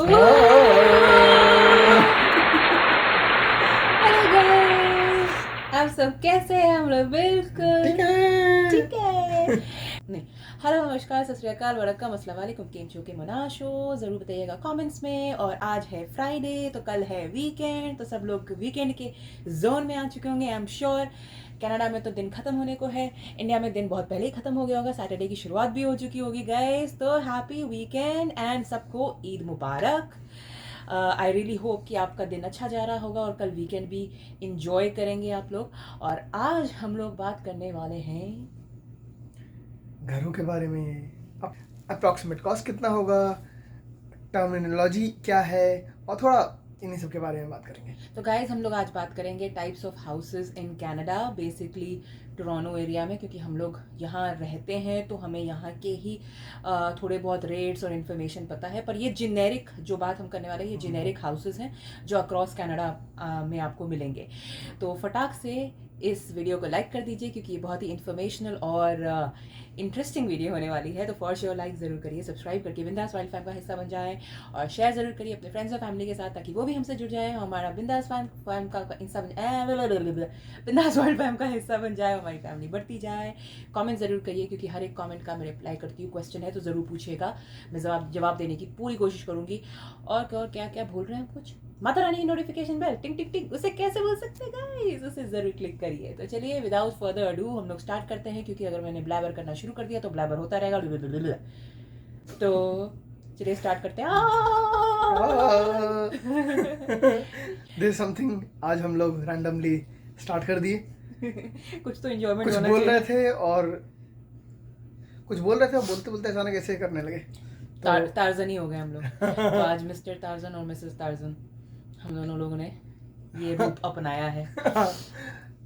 Hello guys, आप सब कैसे हैं? हम लोग बिल्कुल ठीक है। नहीं, हेलो, नमस्कार, सत श्री अकाल, वड़क्कम, अस्सलाम वालेकुम, केम छो के मनाशो ज़रूर बताइएगा कमेंट्स में। और आज है फ्राइडे, तो कल है वीकेंड, तो सब लोग वीकेंड के जोन में आ चुके होंगे, आई एम श्योर। कनाडा में तो दिन खत्म होने को है, इंडिया में दिन बहुत पहले ही खत्म हो गया होगा, सैटरडे की शुरुआत भी हो चुकी होगी गाइस। तो हैप्पी वीकेंड एंड सबको ईद मुबारक। आई रियली होप कि आपका दिन अच्छा जा रहा होगा और कल वीकेंड भी इंजॉय करेंगे आप लोग। और आज हम लोग बात करने वाले हैं घरों के बारे में। अप्रॉक्सीमेट कॉस्ट कितना होगा, टर्मिनोलॉजी क्या है, और थोड़ा इन्हीं सब के बारे में बात करेंगे। तो गाइज हम लोग आज बात करेंगे types of houses in Canada, basically Toronto area में, क्योंकि हम लोग यहाँ रहते हैं तो हमें यहाँ के ही थोड़े बहुत रेट्स और इन्फॉर्मेशन पता है। पर ये जेनेरिक जो बात हम करने वाले हैं, ये जेनेरिक हाउसेस हैं जो अक्रॉस कनाडा में आपको मिलेंगे। तो फटाक से इस वीडियो को लाइक कर दीजिए, क्योंकि ये बहुत ही इन्फॉर्मेशनल और इंटरेस्टिंग वीडियो होने वाली है। तो फॉर श्योर लाइक ज़रूर करिए, सब्सक्राइब करके बिंदास वाइल्ड फैम का हिस्सा बन जाए, और शेयर ज़रूर करिए अपने फ्रेंड्स और फैमिली के साथ, ताकि वो भी हमसे जुड़ जाए, हमारा बिंदास फैम का हिस्सा बन बिंदास वर्ल्ड फैम का हिस्सा बन जाए, हमारी फैमिली बढ़ती जाए। कमेंट ज़रूर करिए, क्योंकि हर एक कमेंट का मैं रिप्लाई करती हूँ। क्वेश्चन है तो ज़रूर पूछिएगा, मैं जवाब देने की पूरी कोशिश करूँगी। और क्या क्या भूल रहे हैं हम कुछ? माता रानी नोटिफिकेशन बेल टिंग टिंग टिंग, उसे कैसे बोल सकते हैं गाइस? उसे जरूर क्लिक करिए। तो चलिए विदाउट फर्दर अडू हम लोग स्टार्ट करते हैं, क्योंकि अगर मैंने ब्लैबर करना शुरू कर दिया तो ब्लैबर होता रहेगा। तो चलिए स्टार्ट करते हैं। दिस समथिंग आज हम लोग रैंडमली स्टार्ट कर दिए। कुछ तो एंजॉयमेंट कुछ होना बोल चाहिए। रहे थे और बोलते बोलते अचानक ऐसे करने लगे तो टार्जन ही हो गए हम लोग। तो आज मिस्टर टार्जन और मिसेस टार्जन, हम दोनों लोगों ने ये रूप अपनाया है।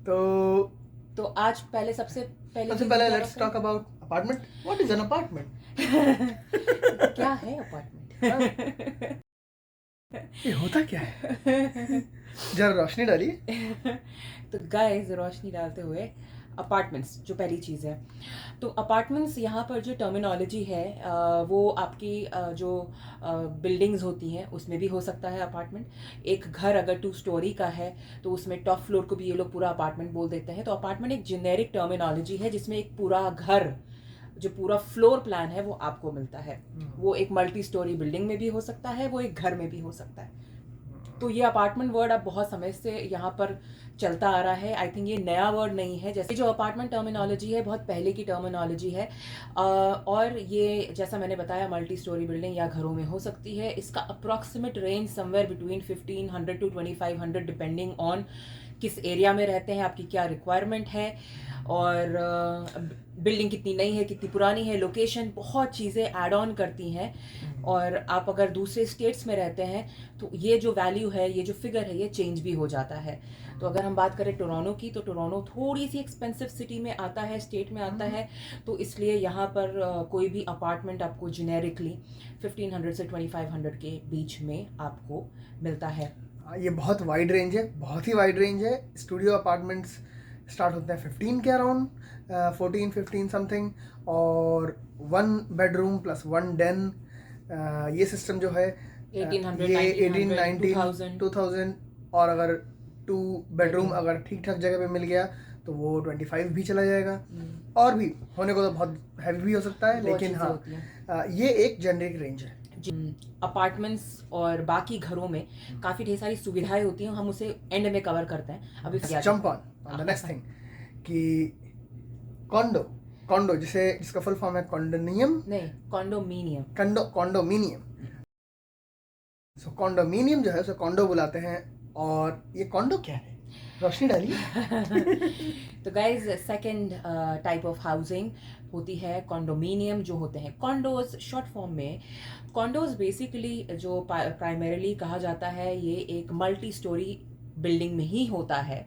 तो आज सबसे पहले let's talk about apartment. What is an apartment? क्या है अपार्टमेंट? ये होता क्या है? जरा रोशनी डालिए। तो गाइस, रोशनी डालते हुए, अपार्टमेंट्स जो पहली चीज़ है, तो अपार्टमेंट्स यहाँ पर जो टर्मिनोलॉजी है वो आपकी जो बिल्डिंग्स होती हैं उसमें भी हो सकता है अपार्टमेंट। एक घर अगर 2 स्टोरी का है तो उसमें टॉप फ्लोर को भी ये लोग पूरा अपार्टमेंट बोल देते हैं। तो अपार्टमेंट एक जेनेरिक टर्मिनोलॉजी है जिसमें एक पूरा घर, जो पूरा फ्लोर प्लान है वो आपको मिलता है। वो एक मल्टी स्टोरी बिल्डिंग में भी हो सकता है, वो एक घर में भी हो सकता है। तो ये अपार्टमेंट वर्ड अब बहुत समय से यहाँ पर चलता आ रहा है। आई थिंक ये नया वर्ड नहीं है। जैसे जो अपार्टमेंट टर्मिनोलॉजी है बहुत पहले की टर्मिनोलॉजी है, और ये जैसा मैंने बताया मल्टी स्टोरी बिल्डिंग या घरों में हो सकती है। इसका approximate range somewhere between 1500 to 2500 depending on किस एरिया में रहते हैं, आपकी क्या रिक्वायरमेंट है, और बिल्डिंग कितनी नई है, कितनी पुरानी है, लोकेशन, बहुत चीज़ें ऐड ऑन करती हैं। और आप अगर दूसरे स्टेट्स में रहते हैं तो ये जो वैल्यू है, ये जो फिगर है, ये चेंज भी हो जाता है। तो अगर हम बात करें टोरंटो की, तो टोरंटो थोड़ी सी एक्सपेंसिव सिटी में आता है, स्टेट में आता है। तो इसलिए यहाँ पर कोई भी अपार्टमेंट आपको जेनेरिकली 1500 से 2500 के बीच में आपको मिलता है। ये बहुत वाइड रेंज है, बहुत ही वाइड रेंज है। स्टूडियो अपार्टमेंट्स स्टार्ट होते हैं 15 के अराउंड, 14-15 समथिंग, और 1 बेडरूम प्लस 1 den। ये सिस्टम जो है 1800, ये 1900, 1819 2000, और अगर 2 बेडरूम अगर ठीक ठाक जगह पे मिल गया तो वो 25 भी चला जाएगा। और भी होने को तो बहुत हैवी भी हो सकता है, लेकिन हाँ ये एक जेनरिक रेंज है। अपार्टमेंट्स और बाकी घरों में काफ़ी ढेर सारी सुविधाएं होती हैं, हम उसे एंड में कवर करते हैं। अभी jump on the next thing कि कॉन्डो जिसका फुल फॉर्म है कॉन्डोनियम, नहीं, कॉन्डोमिनियम। कॉन्डोमिनियम। सो कॉन्डोमिनियम जो है उसे कॉन्डो बुलाते हैं। और ये कॉन्डो क्या है, रोशनी डालिए। तो guys, second type of housing होती है कॉन्डोमिनियम, जो होते हैं कॉन्डोज शॉर्ट फॉर्म में। कॉन्डोज बेसिकली जो प्राइमरीली कहा जाता है, ये एक मल्टी स्टोरी बिल्डिंग में ही होता है।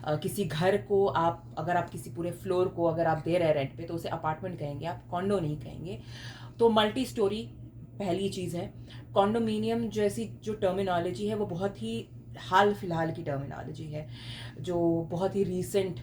किसी घर को अगर आप किसी पूरे फ्लोर को अगर आप दे रहे हैं रेंट पे, तो उसे अपार्टमेंट कहेंगे, आप कॉन्डो नहीं कहेंगे। तो मल्टी स्टोरी पहली चीज़ है। कॉन्डोमिनियम जैसी जो टर्मिनोलॉजी है वो बहुत ही हाल फिलहाल की टर्मिनोलॉजी है, जो बहुत ही रीसेंट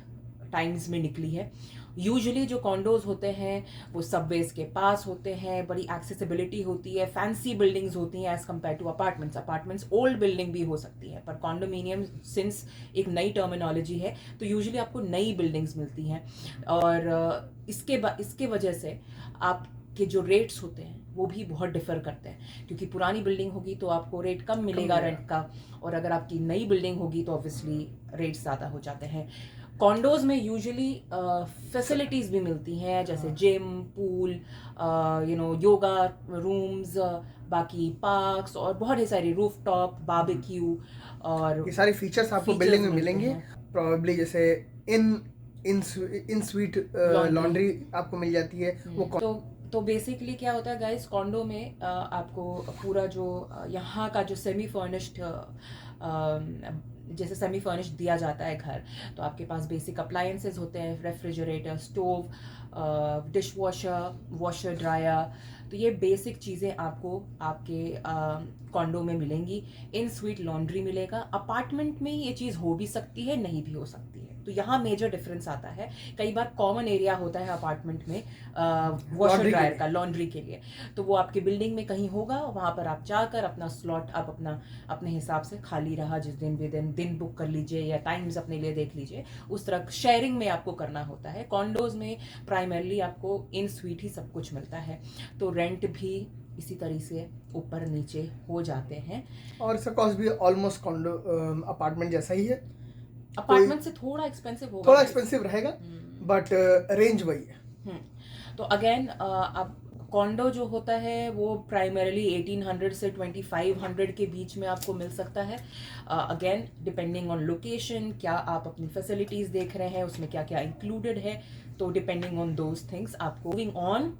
टाइम्स में निकली है। यूजुअली जो कॉन्डोज होते हैं वो सबवेज के पास होते हैं, बड़ी एक्सेसिबिलिटी होती है, फैंसी बिल्डिंग्स होती हैं as compare to apartments. Apartments old building भी हो सकती है, पर कॉन्डोमिनियम सिंस एक नई टर्मिनोलॉजी है तो यूजुअली आपको नई बिल्डिंग्स मिलती हैं। और इसके वजह से आपके जो रेट्स होते हैं वो भी बहुत डिफर करते हैं, क्योंकि पुरानी बिल्डिंग होगी तो आपको रेट कम मिलेगा रेंट का, और अगर आपकी नई बिल्डिंग होगी तो ऑब्वियसली रेट्स ज़्यादा हो जाते हैं। कॉन्डोज में यूजुअली फैसिलिटीज़ भी मिलती हैं, जैसे जिम, पूल, योगा रूम्स, बाकी पार्क्स और बहुत ही सारी रूफ टॉप, बारबेक्यू, और ये सारे फीचर्स आपको features बिल्डिंग में मिलते मिलेंगे। हैं। प्रॉबेबली जैसे इन स्वीट लॉन्ड्री आपको मिल जाती है वो तो बेसिकली क्या होता है गाइस, कॉन्डो में आपको पूरा जो यहाँ का जो सेमी फर्निश्ड, जैसे सेमी फर्निश्ड दिया जाता है घर, तो आपके पास बेसिक अप्लायंसेस होते हैं, refrigerator, stove, dish washer, washer dryer. तो ये बेसिक चीज़ें आपको आपके कॉन्डो में मिलेंगी। इन स्वीट लॉन्ड्री मिलेगा। अपार्टमेंट में ये चीज़ हो भी सकती है, नहीं भी हो सकती है, तो यहाँ मेजर डिफरेंस आता है। कई बार कॉमन एरिया होता है अपार्टमेंट में वॉशर ड्रायर का, लॉन्ड्री के लिए, तो वो आपकी बिल्डिंग में कहीं होगा, वहाँ पर आप जाकर अपना स्लॉट आप अपने हिसाब से खाली रहा जिस दिन भी दिन बुक कर लीजिए या टाइम्स अपने लिए देख लीजिए, उस तरह शेयरिंग में आपको करना होता है। कॉन्डोज में प्राइमरली आपको इन स्वीट ही सब कुछ मिलता है, तो रेंट भी इसी तरह से ऊपर नीचे हो जाते हैं, और इसका कॉस्ट भी ऑलमोस्ट कॉन्डो अपार्टमेंट जैसा ही है। अपार्टमेंट से थोड़ा एक्सपेंसिव होगा, थोड़ा एक्सपेंसिव रहेगा, बट रेंज वही है। तो अगेन अब कॉन्डो जो होता है वो प्राइमरली 1800 से 2500 के बीच में आपको मिल सकता है। अगेन डिपेंडिंग ऑन लोकेशन, क्या आप अपनी फैसिलिटीज़ देख रहे हैं, उसमें क्या क्या इंक्लूडेड है, तो डिपेंडिंग ऑन दोज थिंग्स आपको। Moving on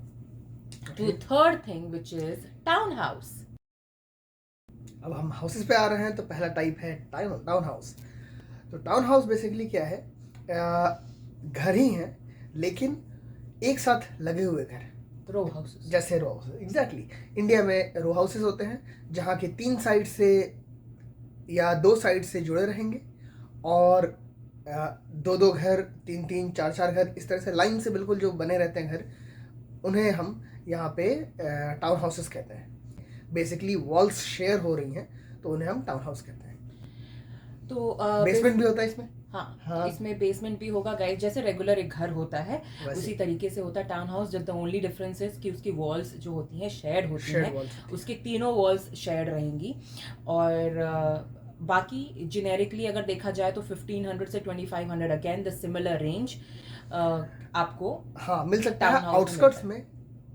to third thing which is town house. अब हम हाउसेस पे आ रहे हैं, तो पहला टाइप है टाउन हाउस। तो टाउन हाउस बेसिकली क्या है, घर ही हैं लेकिन एक साथ लगे हुए घर, रो हाउसेस, जैसे रो हाउस। एग्जैक्टली, इंडिया में रो हाउसेस होते हैं जहाँ के 3 साइड से या 2 साइड से जुड़े रहेंगे, और 2-2 घर, 3-3, 4-4 घर, इस तरह से लाइन से बिल्कुल जो बने रहते हैं घर, उन्हें हम यहाँ पे टाउन हाउसेस कहते हैं। बेसिकली वॉल्स शेयर हो रही हैं तो उन्हें हम टाउन हाउस कहते हैं। तो बेसमेंट भी होता है इसमें। हाँ, इसमें बेसमेंट भी होगा गाइस, जैसे रेगुलर एक घर होता है उसी तरीके से होता है टाउन हाउस। जब द ओनली डिफरेंस है कि उसकी वॉल्स जो होती हैं शेयर्ड होती हैं, उसकी तीनों वॉल्स शेयर्ड रहेंगी, और बाकी जेनेरिकली अगर देखा जाए तो 1500 से 2500 अगेन द सिमिलर रेंज आपको हाँ मिल सकता है। आउटस्कर्ट्स में,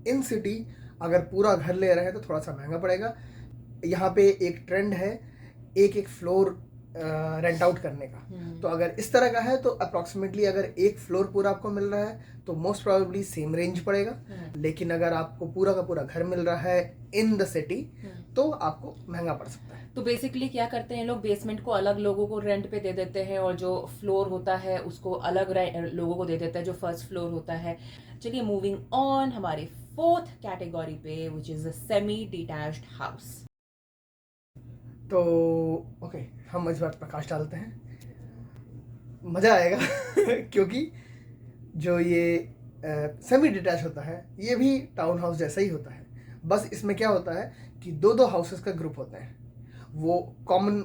इन सिटी अगर पूरा घर ले रहे हैं तो थोड़ा सा महंगा पड़ेगा। यहाँ पे एक ट्रेंड है एक फ्लोर रेंट आउट करने का, तो अगर इस तरह का है तो अप्रॉक्सीमेटली अगर एक फ्लोर पूरा आपको मिल रहा है तो मोस्ट प्रोबेबली सेम रेंज पड़ेगा। लेकिन अगर आपको पूरा का पूरा घर मिल रहा है इन द सिटी तो आपको महंगा पड़ सकता है। तो बेसिकली क्या करते हैं लोग, बेसमेंट को अलग लोगों को रेंट पे दे देते हैं, और जो फ्लोर होता है उसको अलग लोगों को दे देता है जो फर्स्ट फ्लोर होता है। चलिए मूविंग ऑन हमारे फोर्थ कैटेगरी पे, which is a semi detached house. तो ओके, हम इस बात प्रकाश डालते हैं, मज़ा आएगा क्योंकि जो ये सेमी डिटैच होता है ये भी टाउन हाउस जैसा ही होता है, बस इसमें क्या होता है कि 2-2 हाउसेस का ग्रुप होते हैं, वो कॉमन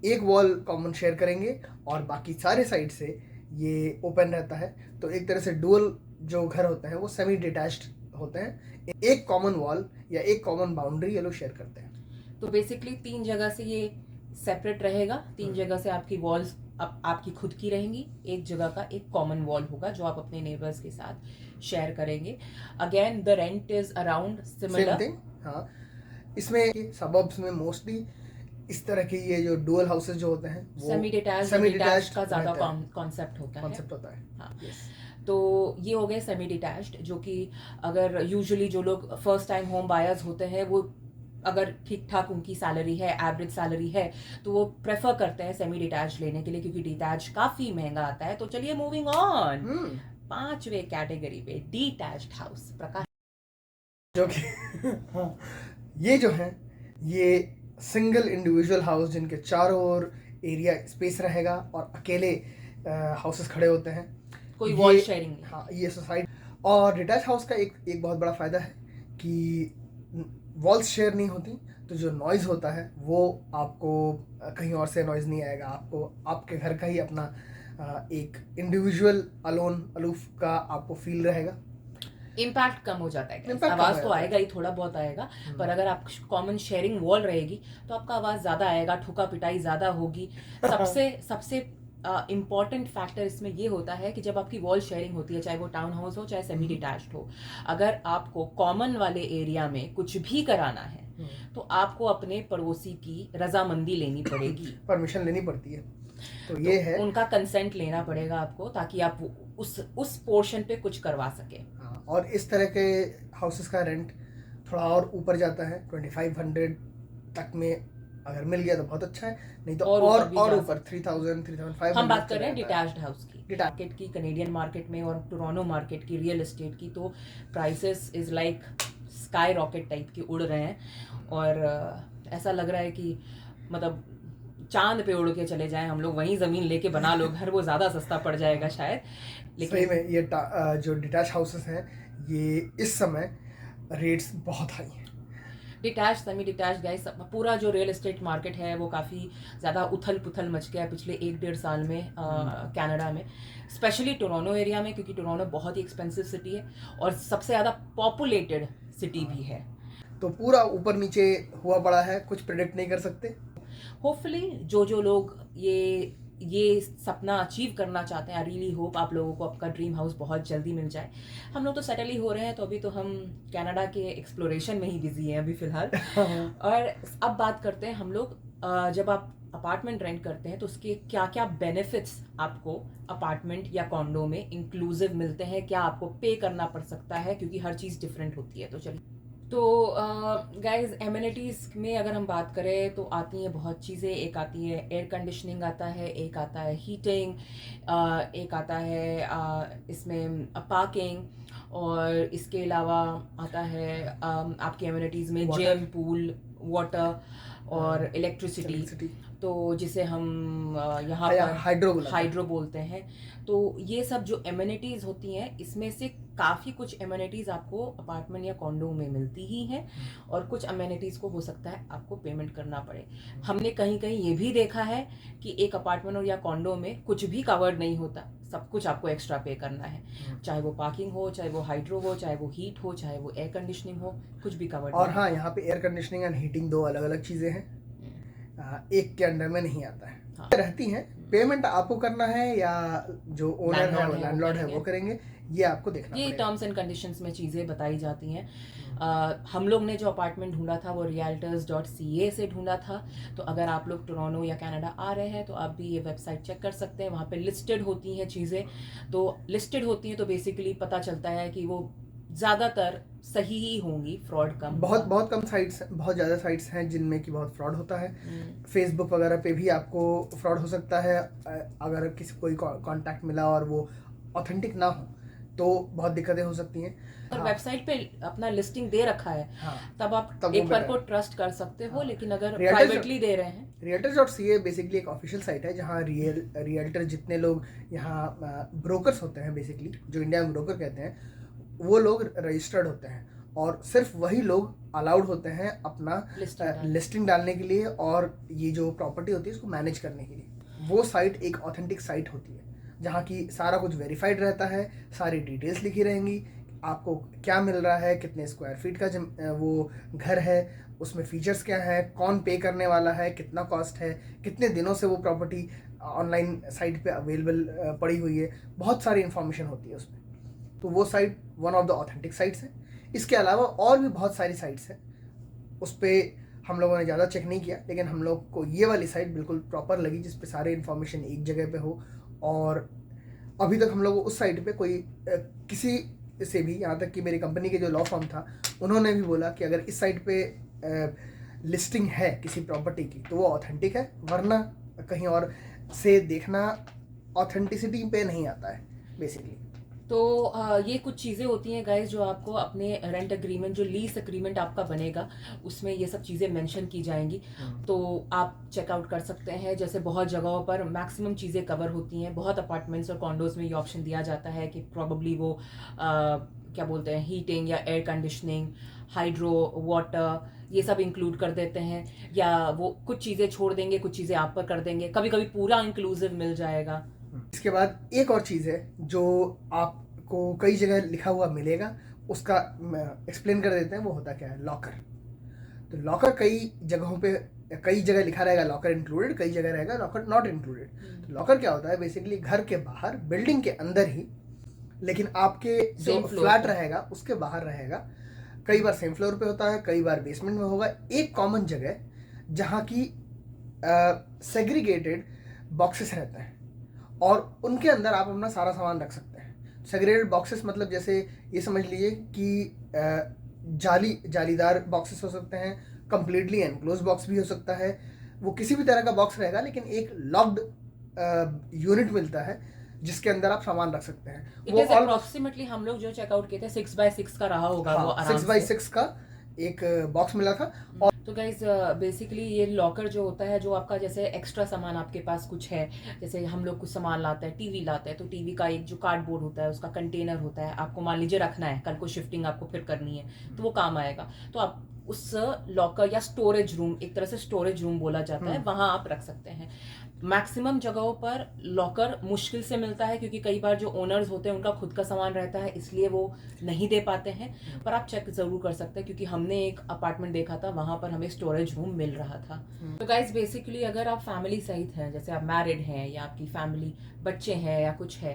एक वॉल कॉमन शेयर करेंगे और बाकी सारे साइड से ये ओपन रहता है। तो एक तरह से डुअल जो घर होते हैं वो सेमी डिटैच्ड होते हैं, एक कॉमन वॉल या एक कॉमन बाउंड्री ये लोग शेयर करते हैं। तो बेसिकली 3 जगह से ये सेपरेट रहेगा, 3 जगह से आपकी वॉल्स आपकी खुद की रहेंगी, एक जगह का एक कॉमन वॉल होगा जो आप अपने नेबर्स के साथ शेयर करेंगे। Again the rent is around similar. हाँ, इसमें सबअर्ब्स में मोस्टली इस तरह के ये जो डुअल हाउसेस जो होते हैं वो सेमी डिटैच्ड का ज़्यादा कॉन्सेप्ट होता है। हाँ, तो ये हो गए सेमी डिटैच्ड, जो कि अगर यूजुअली जो लोग फर्स्ट टाइम होम बायर्स होते हैं वो अगर ठीक ठाक उनकी सैलरी है, एवरेज सैलरी है, तो वो प्रेफर करते हैं सेमी डिटैच लेने के लिए, क्योंकि डिटैच काफ़ी महंगा आता है। तो चलिए मूविंग ऑन 5वें कैटेगरी पे, डिटैच्ड हाउस। प्रकाश, जो कि हाँ, ये जो है ये सिंगल इंडिविजुअल हाउस जिनके चारों ओर एरिया स्पेस रहेगा और अकेले हाउसेस खड़े होते हैं। कोई वॉल शेयरिंग नहीं। हाँ, ये सोसाइटी और डिटैच हाउस का एक बहुत बड़ा फ़ायदा है कि वॉल्स शेयर नहीं होती, तो जो नॉइज़ होता है वो आपको कहीं और से नॉइज़ नहीं आएगा, आपको आपके घर का ही अपना एक इंडिविजुअल अलूफ का आपको फील रहेगा। इम्पैक्ट कम हो जाता है guys। Impact कम आवाज हो तो जाता है। आएगा ही, थोड़ा बहुत आएगा, पर अगर आप कॉमन शेयरिंग वॉल रहेगी तो आपका आवाज ज्यादा आएगा, ठुका पिटाई ज्यादा होगी। सबसे सबसे इम्पॉर्टेंट फैक्टर इसमें ये होता है कि जब आपकी वॉल शेयरिंग होती है, चाहे वो टाउन हाउस हो चाहे सेमी डिटैच्ड हो, अगर आपको कॉमन वाले एरिया में कुछ भी कराना है तो आपको अपने पड़ोसी की रजामंदी लेनी पड़ेगी, परमिशन लेनी पड़ती है। तो ये है, उनका कंसेंट लेना पड़ेगा आपको, ताकि आप उस पोर्शन पे कुछ करवा सके। हाँ, और इस तरह के हाउसेस का रेंट थोड़ा और ऊपर जाता है, 2500 तक में अगर मिल गया तो बहुत अच्छा है, नहीं तो और ऊपर 3000 3500। हम बात कर रहे हैं डिटैच्ड हाउस की, Detached। मार्केट की, कनेडियन मार्केट में और टोरंटो मार्केट की रियल एस्टेट की तो prices is like sky rocket type की उड़ रहे हैं, और ऐसा लग रहा है कि मतलब चांद पे उड़ के चले जाएं हम लोग, वहीं जमीन लेके बना लो घर, वो ज्यादा सस्ता पड़ जाएगा शायद। सही में ये जो डिटैच हाउसेस हैं ये इस समय रेट्स बहुत हाई हैं। डिटैच सेमी डिटैच गाइस, पूरा जो रियल एस्टेट मार्केट है वो काफ़ी ज़्यादा उथल पुथल मच गया है पिछले 1-1.5 साल में कनाडा में, स्पेशली टोरंटो एरिया में, क्योंकि टोरंटो बहुत ही एक्सपेंसिव सिटी है और सबसे ज़्यादा पॉपुलेटेड सिटी भी है। तो पूरा ऊपर नीचे हुआ पड़ा है, कुछ प्रेडिक्ट नहीं कर सकते। होपफुली जो लोग ये सपना अचीव करना चाहते हैं, आई रियली होप आप लोगों को आपका ड्रीम हाउस बहुत जल्दी मिल जाए। हम लोग तो सेटल ही हो रहे हैं, तो अभी तो हम कनाडा के एक्सप्लोरेशन में ही बिजी हैं अभी फिलहाल। और अब बात करते हैं हम लोग, जब आप अपार्टमेंट रेंट करते हैं तो उसके क्या क्या बेनिफिट्स आपको अपार्टमेंट या कॉन्डो में इंक्लूसिव मिलते हैं, क्या आपको पे करना पड़ सकता है, क्योंकि हर चीज़ डिफरेंट होती है। तो चलिए, तो गाइज एमिनिटीज़ में अगर हम बात करें तो आती हैं बहुत चीज़ें। एक आती है एयर कंडीशनिंग आता है, एक आता है हीटिंग, एक आता है इसमें पार्किंग, और इसके अलावा आता है आपकी एमिनिटीज़ में जिम, पूल, वाटर और इलेक्ट्रिसिटी, तो जिसे हम यहाँ पर हाइड्रो बोलते हैं। तो ये सब जो एमिनिटीज़ होती हैं, इसमें से काफ़ी कुछ एमिनिटीज़ आपको अपार्टमेंट या कॉन्डो में मिलती ही हैं, और कुछ एमिनिटीज़ को हो सकता है आपको पेमेंट करना पड़े। हमने कहीं कहीं ये भी देखा है कि एक अपार्टमेंट या कॉन्डो में कुछ भी कवर्ड नहीं होता, सब कुछ आपको एक्स्ट्रा पे करना है, चाहे वो पार्किंग हो, चाहे वो हाइड्रो हो, चाहे वो हीट हो, चाहे वो एयर कंडीशनिंग हो, कुछ भी कवर्ड। और हाँ, यहाँ पे एयर कंडीशनिंग एंड हीटिंग दो अलग अलग चीज़ें हैं, एक के अंडर में नहीं आता है। हाँ। रहती हैं, पेमेंट आपको करना है या जो ओनर है, लैंडलॉर्ड है, वो करेंगे, ये आपको देखना ये पड़ेगा। टर्म्स एंड कंडीशंस में चीज़ें बताई जाती हैं। हम लोग ने जो अपार्टमेंट ढूंढा था वो realtors.ca से ढूंढा था, तो अगर आप लोग टोरंटो या कनाडा आ रहे हैं तो आप भी ये वेबसाइट चेक कर सकते हैं, वहाँ पे लिस्टेड होती हैं चीज़ें। तो लिस्टेड होती हैं तो बेसिकली पता चलता है कि वो ज़्यादातर सही ही होंगी, फ्रॉड कम। बहुत कम साइट्स, बहुत ज़्यादा साइट्स हैं जिनमें कि बहुत फ्रॉड होता है। फेसबुक वगैरह पे भी आपको फ्रॉड हो सकता है, अगर किसी कोई कांटेक्ट मिला और वो ऑथेंटिक ना हो तो बहुत दिक्कतें हो सकती हैं। अगर वेबसाइट पे अपना लिस्टिंग दे रखा है, हाँ, तब आप एक बार को ट्रस्ट कर सकते हो। लेकिन अगर प्राइवेटली दे रहे हैं, realtors.ca बेसिकली एक ऑफिशियल साइट है जहाँ रियल्टर जितने लोग यहाँ ब्रोकर्स होते हैं, बेसिकली जो इंडिया में ब्रोकर कहते हैं, वो लोग रजिस्टर्ड होते हैं, और सिर्फ वही लोग अलाउड होते हैं अपना लिस्टिंग डालने के लिए और ये जो प्रॉपर्टी होती है इसको मैनेज करने के लिए। वो साइट एक ऑथेंटिक साइट होती है जहाँ की सारा कुछ वेरीफाइड रहता है, सारी डिटेल्स लिखी रहेंगी, आपको क्या मिल रहा है, कितने स्क्वायर फीट का वो घर है, उसमें फीचर्स क्या है, कौन पे करने वाला है, कितना कॉस्ट है, कितने दिनों से वो प्रॉपर्टी ऑनलाइन साइट पे अवेलेबल पड़ी हुई है, बहुत सारी इन्फॉर्मेशन होती है उसमें। तो वो site one of the authentic sites है। इसके अलावा और भी बहुत सारी साइट्स हैं, उस पर हम लोगों ने ज़्यादा चेक नहीं किया, लेकिन हम लोग को ये वाली साइट बिल्कुल प्रॉपर लगी, जिस पे सारी इन्फॉर्मेशन एक जगह पे हो। और अभी तक हम लोग उस साइट पे कोई किसी से भी, यहाँ तक कि मेरी कंपनी के जो लॉ फर्म था उन्होंने भी बोला कि अगर इस साइट पे लिस्टिंग है किसी प्रॉपर्टी की तो वो ऑथेंटिक है, वरना कहीं और से देखना ऑथेंटिसिटी पे नहीं आता है बेसिकली। तो ये कुछ चीज़ें होती हैं गाइस जो आपको अपने रेंट एग्रीमेंट, जो लीज एग्रीमेंट आपका बनेगा, उसमें ये सब चीज़ें मेंशन की जाएंगी। तो आप चेकआउट कर सकते हैं। जैसे बहुत जगहों पर मैक्सिमम चीज़ें कवर होती हैं, बहुत अपार्टमेंट्स और कॉन्डोज में ये ऑप्शन दिया जाता है कि प्रॉबली वो क्या बोलते हैं, हीटिंग या एयर कंडीशनिंग, हाइड्रो वाटर, ये सब इंक्लूड कर देते हैं, या वो कुछ चीज़ें छोड़ देंगे, कुछ चीज़ें आप पर कर देंगे, कभी कभी पूरा इंक्लूसिव मिल जाएगा। इसके बाद एक और चीज़ है जो आपको कई जगह लिखा हुआ मिलेगा, उसका एक्सप्लेन कर देते हैं। वो होता क्या है? लॉकर। तो लॉकर कई जगहों पे कई जगह लिखा रहेगा लॉकर इंक्लूडेड, कई जगह रहेगा लॉकर नॉट इंक्लूडेड। तो लॉकर क्या होता है? बेसिकली घर के बाहर, बिल्डिंग के अंदर ही, लेकिन आपके जो Same floor फ्लैट पे। रहेगा उसके बाहर रहेगा। कई बार सेम फ्लोर पे होता है, कई बार बेसमेंट में होगा। एक कॉमन जगह जहाँ की सेग्रीगेटेड बॉक्सेस रहते हैं और उनके अंदर आप अपना सारा सामान रख सकते हैं। सेग्रीगेटेड बॉक्सेस मतलब जैसे ये समझ लीजिए कि जालीदार बॉक्सेस हो सकते हैं, कंप्लीटली एनक्लोज बॉक्स भी हो सकता है। वो किसी भी तरह का बॉक्स रहेगा, लेकिन एक लॉक्ड यूनिट मिलता है जिसके अंदर आप सामान रख सकते हैं। इट वो इज अप्रोक्सीमेटली, हम लोग जो चेकआउट किए थे 6x6 का रहा होगा, वो हाँ, आराम 6x6 से। का एक बॉक्स मिला था। तो गाइज बेसिकली ये लॉकर जो होता है, जो आपका जैसे एक्स्ट्रा सामान आपके पास कुछ है, जैसे हम लोग कुछ सामान लाते हैं, टीवी लाते हैं, तो टीवी का एक जो कार्डबोर्ड होता है, उसका कंटेनर होता है, आपको मान लीजिए रखना है, कल को शिफ्टिंग आपको फिर करनी है, तो वो काम आएगा। तो आप उस लॉकर या स्टोरेज रूम, एक तरह से स्टोरेज रूम बोला जाता है, वहां आप रख सकते हैं। मैक्सिमम जगहों पर लॉकर मुश्किल से मिलता है, क्योंकि कई बार जो ओनर्स होते हैं उनका खुद का सामान रहता है, इसलिए वो नहीं दे पाते हैं। पर आप चेक जरूर कर सकते हैं, क्योंकि हमने एक अपार्टमेंट देखा था, वहां पर हमें स्टोरेज रूम मिल रहा था। तो गाइज बेसिकली अगर आप फैमिली सहित हैं, जैसे आप मैरिड हैं या आपकी फैमिली बच्चे हैं या कुछ है,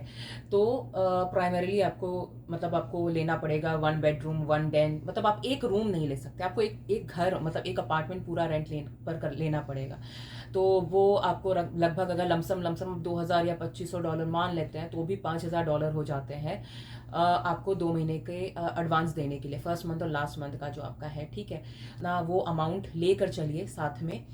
तो प्राइमरीली आपको मतलब आपको लेना पड़ेगा 1 बेडरूम 1 den। मतलब आप एक रूम नहीं ले सकते, आपको एक घर मतलब एक अपार्टमेंट पूरा रेंट लेना पड़ेगा। तो वो आपको लगभग अगर लमसम 2000 या $2500 मान लेते हैं, तो भी $5000 हो जाते हैं आपको 2 महीने के एडवांस देने के लिए, फर्स्ट मंथ और लास्ट मंथ का जो आपका है, ठीक है ना। वो अमाउंट लेकर चलिए साथ में,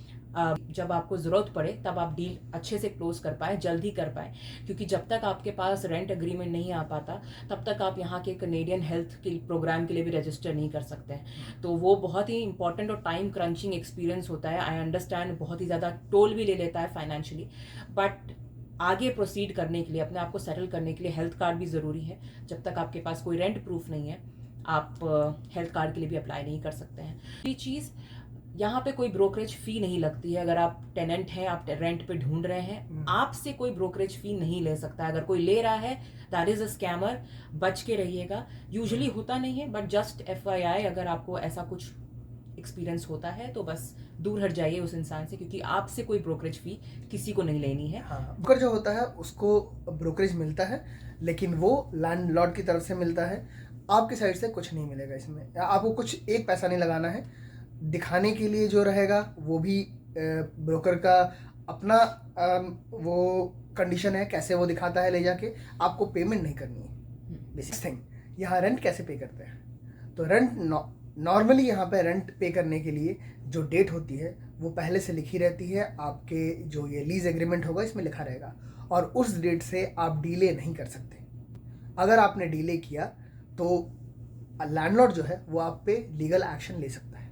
जब आपको ज़रूरत पड़े तब आप डील अच्छे से क्लोज कर पाए, जल्दी कर पाए। क्योंकि जब तक आपके पास रेंट एग्रीमेंट नहीं आ पाता, तब तक आप यहाँ के कैनेडियन हेल्थ के प्रोग्राम के लिए भी रजिस्टर नहीं कर सकते हैं। तो वो बहुत ही इंपॉर्टेंट और टाइम क्रंचिंग एक्सपीरियंस होता है। आई अंडरस्टैंड, बहुत ही ज़्यादा टोल भी ले लेता है फाइनेंशियली, बट आगे प्रोसीड करने के लिए, अपने आप को सेटल करने के लिए हेल्थ कार्ड भी ज़रूरी है। जब तक आपके पास कोई रेंट प्रूफ नहीं है, आप हेल्थ कार्ड के लिए भी अप्लाई नहीं कर सकते हैं। ये चीज़, यहाँ पे कोई ब्रोकरेज फी नहीं लगती है। अगर आप टेनेंट हैं, आप रेंट पे ढूंढ रहे हैं, आपसे कोई ब्रोकरेज फी नहीं ले सकता। अगर कोई ले रहा है, दैट इज अ स्कैमर, बच के रहिएगा। यूजुअली होता नहीं है, बट जस्ट FYI, अगर आपको ऐसा कुछ एक्सपीरियंस होता है तो बस दूर हट जाइए उस इंसान से, क्योंकि आपसे कोई ब्रोकरेज फी किसी को नहीं लेनी है। हाँ, ब्रोकर जो होता है उसको ब्रोकरेज मिलता है, लेकिन वो लैंडलॉर्ड की तरफ से मिलता है। आपकी साइड से कुछ नहीं मिलेगा इसमें, आपको कुछ एक पैसा नहीं लगाना है। दिखाने के लिए जो रहेगा वो भी ब्रोकर का अपना वो कंडीशन है, कैसे वो दिखाता है ले जाके। आपको पेमेंट नहीं करनी है। बेसिक थिंग, यहाँ रेंट कैसे पे करते हैं? तो रेंट नॉर्मली यहाँ पे रेंट पे करने के लिए जो डेट होती है वो पहले से लिखी रहती है। आपके जो ये लीज एग्रीमेंट होगा इसमें लिखा रहेगा, और उस डेट से आप डीले नहीं कर सकते। अगर आपने डीले किया तो लैंडलॉर्ड जो है वो आप पे लीगल एक्शन ले सकता है।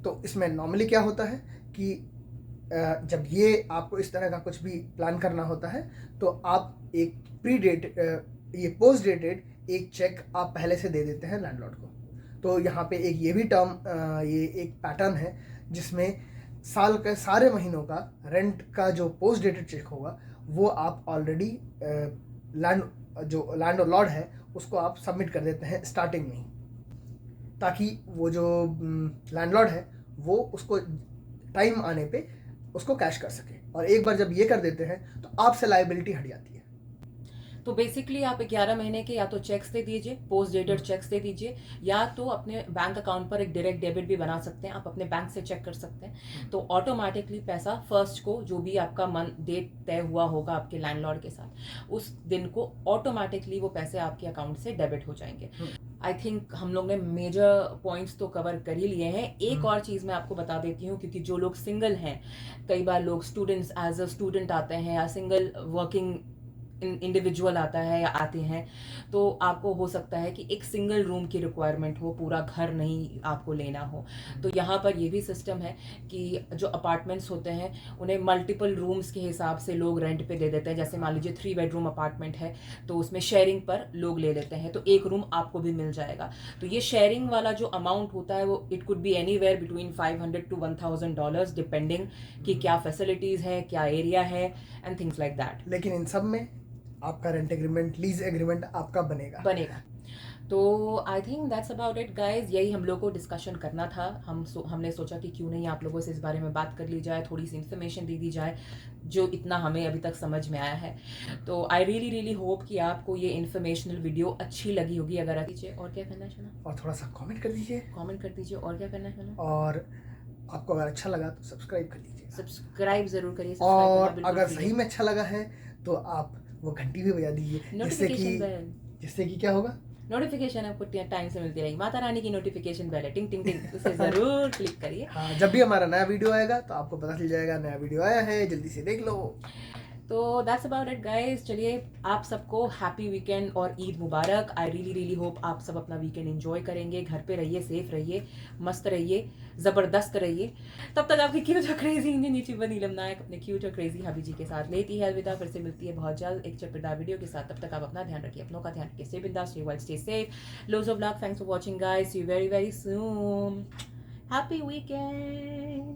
तो इसमें नॉर्मली क्या होता है कि जब ये आपको इस तरह का कुछ भी प्लान करना होता है, तो आप एक ये पोस्ट डेटेड एक चेक आप पहले से दे देते हैं लैंडलॉर्ड को। तो यहाँ पे एक ये भी टर्म, ये एक पैटर्न है जिसमें साल के सारे महीनों का रेंट का जो पोस्ट डेटेड चेक होगा वो आप ऑलरेडी लैंड लॉर्ड है उसको आप सबमिट कर देते हैं स्टार्टिंग में ही, ताकि वो जो लैंडलॉर्ड है वो उसको टाइम आने पे उसको कैश कर सके। और एक बार जब ये कर देते हैं तो आपसे लायबिलिटी हट जाती है। तो बेसिकली आप 11 महीने के या तो चेक्स दे दीजिए, पोस्ट डेटेड चेक्स दे दीजिए, या तो अपने बैंक अकाउंट पर एक डायरेक्ट डेबिट भी बना सकते हैं। आप अपने बैंक से चेक कर सकते हैं, तो ऑटोमेटिकली पैसा फर्स्ट को, जो भी आपका डेट तय हुआ होगा आपके लैंडलॉर्ड के साथ, उस दिन को ऑटोमेटिकली वो पैसे आपके अकाउंट से डेबिट हो जाएंगे। आई थिंक हम लोग ने मेजर पॉइंट्स तो कवर कर ही लिए हैं। एक और चीज़ मैं आपको बता देती हूँ, क्योंकि जो लोग सिंगल हैं, कई बार लोग स्टूडेंट्स एज अ स्टूडेंट आते हैं या सिंगल वर्किंग इंडिविजुअल आता है या आते हैं, तो आपको हो सकता है कि एक सिंगल रूम की रिक्वायरमेंट हो, पूरा घर नहीं आपको लेना हो। तो यहाँ पर ये भी सिस्टम है कि जो अपार्टमेंट्स होते हैं उन्हें मल्टीपल रूम्स के हिसाब से लोग रेंट पे दे देते हैं। जैसे मान लीजिए 3 बेडरूम अपार्टमेंट है, तो उसमें शेयरिंग पर लोग ले लेते हैं, तो एक रूम आपको भी मिल जाएगा। तो ये शेयरिंग वाला जो अमाउंट होता है वो it could be anywhere between $500 to $1,000 depending कि क्या फैसिलिटीज़ है, क्या एरिया है एंड थिंग्स लाइक दैट। लेकिन इन सब में आपका रेंट एग्रीमेंट, लीज एग्रीमेंट आपका बनेगा। तो I think that's about it guys, यही हम लोग को डिस्कशन करना था। हमने सोचा कि क्यों नहीं आप लोगों से इस बारे में बात कर ली जाए, थोड़ी सी इन्फॉर्मेशन दे दी जाए जो इतना हमें अभी तक समझ में आया है। तो आई रियली रियली होप कि आपको ये इन्फॉर्मेशनल वीडियो अच्छी लगी होगी। अगर अच्छी, और क्या करना है शना? और थोड़ा सा कमेंट कर दीजिए। कमेंट कर दीजिए। और क्या करना है शना? और आपको अगर अच्छा लगा तो सब्सक्राइब कर लीजिए। सब्सक्राइब जरूर करिए। और अगर सही में अच्छा लगा है तो आप वो घंटी भी बजा दीजिए, जिससे कि क्या होगा, नोटिफिकेशन आपको टाइम से मिलती रहेगी। माता रानी की नोटिफिकेशन बेल है, टिंग टिंग टिंग, उसे जरूर क्लिक करिए। हाँ, जब भी हमारा नया वीडियो आएगा तो आपको पता चल जाएगा नया वीडियो आया है, जल्दी से देख लो। तो दैट्स अबाउट इट गाइस। चलिए, आप सबको हैप्पी वीकेंड और ईद मुबारक। आई रियली रियली होप आप सब अपना वीकेंड एंजॉय करेंगे। घर पे रहिए, सेफ रहिए, मस्त रहिए, ज़बरदस्त रहिए। तब तक आपकी क्यूट और क्रेजी इंडियन यूट्यूबर नीलम नायक अपने क्यूट और क्रेजी हबी जी के साथ लेती है अलविदा। फिर से मिलती है बहुत जल्द एक चटपटा वीडियो के साथ। तब तक आप अपना ध्यान रखिए, अपनों का ध्यान रखिए। स्टे बिंदास, stay wild, stay safe. Loads of luck, thanks for watching guys. See you very very soon. Happy weekend.